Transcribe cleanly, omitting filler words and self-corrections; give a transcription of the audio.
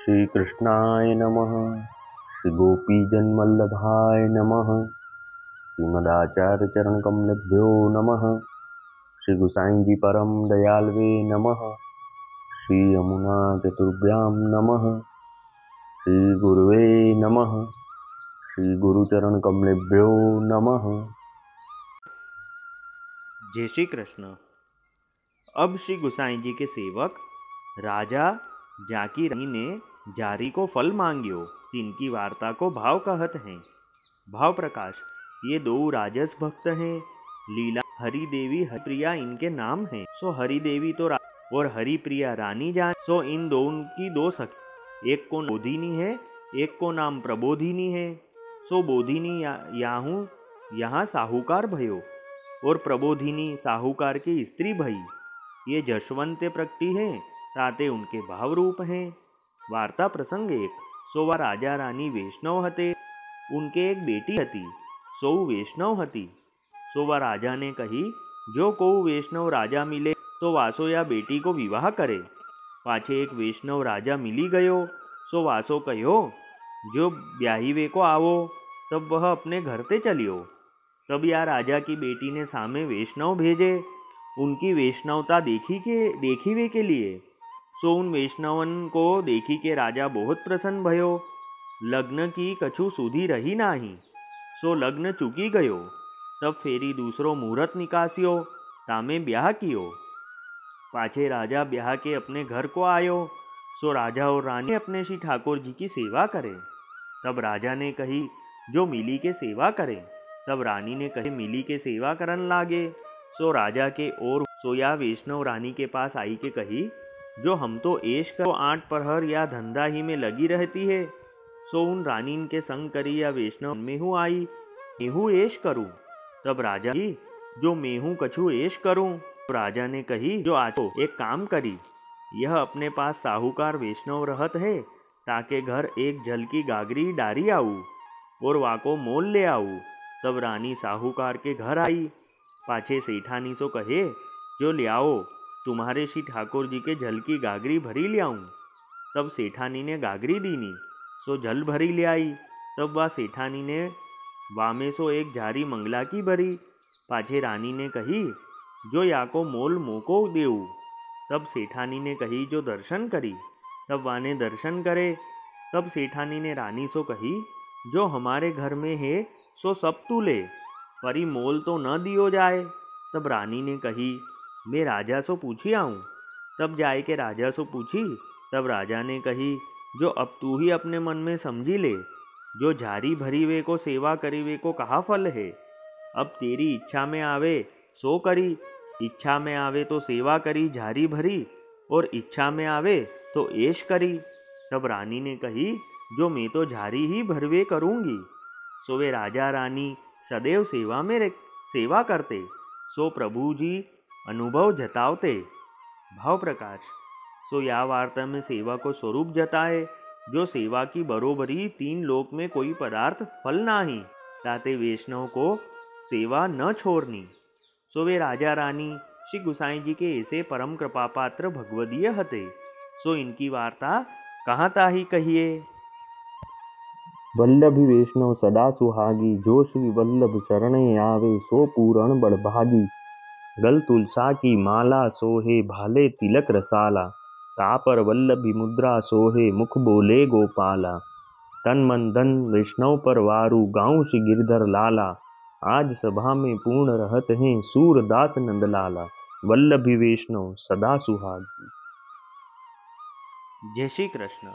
श्री कृष्णाय नमः। श्री गोपीजनवल्लभाय नमः। श्रीमदाचार्य चरण कमलेभ्यो नमः। श्री गुसाई जी परम दयालवे नमः। श्री यमुना चतुर्भ्यां नमः। श्री गुरुवे नमः। श्री गुरुचरण कमलेभ्यो नमः। जय श्री कृष्ण। अब श्री गुसाई जी के सेवक राजा जाकी रानी ने जारी को फल मांग्यो। तिनकी वार्ता को भाव कहत हैं। भाव प्रकाश। ये दो राजस भक्त हैं। लीला हरि देवी हरिप्रिया इनके नाम हैं। सो हरि देवी तो और हरिप्रिया रानी जान। सो इन दोनों की दो सखी, एक को बोधिनी है, एक को नाम प्रबोधिनी है। सो बोधिनी यहाँ साहूकार भयो और प्रबोधिनी साहूकार की स्त्री भई। ये जशवंत प्रकटी है, ताते उनके भाव रूप हैं। वार्ता प्रसंग 1। सोवा राजा रानी वैष्णव हते। उनके एक बेटी हती, सो वैष्णव हती। सोवा राजा ने कही, जो को वैष्णव राजा मिले तो वासो या बेटी को विवाह करे। पाछे एक वैष्णव राजा मिली गयो। सो वासो कहो, जो ब्याहीवे को आवो। तब वह अपने घर ते चलियो। तब या राजा की बेटी ने सामे वैष्णव भेजे, उनकी वैष्णवता देखीवे के लिए। सो उन वैष्णवन को देखी के राजा बहुत प्रसन्न भयो। लग्न की कछु सुधी रही नाही, सो लग्न चूकी गयो। तब फेरी दूसरो मुहूर्त निकासियो, तामे ब्याह कियो। पाछे राजा ब्याह के अपने घर को आयो। सो राजा और रानी अपने श्री ठाकुर जी की सेवा करे। तब राजा ने कही, जो मिली के सेवा करे। तब रानी ने कहे, मिली के सेवा करन लागे। सो राजा के और सोया वैष्णव रानी के पास आई के कही, जो हम तो ऐश करो 8 पहर या धंधा ही में लगी रहती है। सो उन रानीन के संग करी या वैष्णव मेहू आई, मेहू ऐश करूं। तब राजा की, जो मेहू कछु ऐश करूं। तो राजा ने कही, जो आतो एक काम करी, यह अपने पास साहूकार वैष्णव रहत है, ताके घर एक जल की गागरी डारी आऊ और वाको मोल ले आऊ। तब रानी साहूकार के घर आई। पाछे सेठानी सो कहे, जो ले आओ, तुम्हारे श्री ठाकुर जी के जल की गागरी भरी ले आऊं। तब सेठानी ने गागरी दीनी, सो जल भरी ले आई। तब वह सेठानी ने वामे सो एक झारी मंगला की भरी। पाछे रानी ने कही, जो याको मोल मोको देऊ। तब सेठानी ने कही, जो दर्शन करी। तब वाने दर्शन करे। तब सेठानी ने रानी सो कही, जो हमारे घर में है सो सब तू ले, परी मोल तो न दियो जाए। तब रानी ने कही, मैं राजा सो पूछी आऊँ। तब जाए के राजा सो पूछी। तब राजा ने कही, जो अब तू ही अपने मन में समझी ले, जो झारी भरी वे को सेवा करी वे को कहा फल है। अब तेरी इच्छा में आवे सो करी, इच्छा में आवे तो सेवा करी झारी भरी, और इच्छा में आवे तो ऐश करी। तब रानी ने कही, जो मैं तो झारी ही भरवे करूँगी। सो वे राजा रानी सदैव सेवा करते। सो प्रभु जी अनुभव जतावते। भाव प्रकाश। सो या वार्ता में सेवा को स्वरूप जताए, जो सेवा की बरोबरी 3 लोक में कोई पदार्थ फल नाही, ताते वैष्णव को सेवा न छोड़नी। सो वे राजा रानी श्री गुसाई जी के ऐसे परम कृपा पात्र भगवदीय हते। सो इनकी वार्ता कहाँ ताही कहिए। वल्लभी वैष्णव सदा सुहागी, जो श्री वल्लभ शरणे आवे सो पूरण बड़भागी। गल तुलसा की माला सोहे, भाले तिलक रसाला। तापर वल्लभी मुद्रा सोहे, मुख बोले गोपाला। तन मन धन वैष्णव पर वारू, गाँव श्री गिरधर लाला। आज सभा में पूर्ण रहत हैं, सूरदास नंदलाला। वल्लभी वैष्णव सदा सुहागी। जय श्री कृष्ण।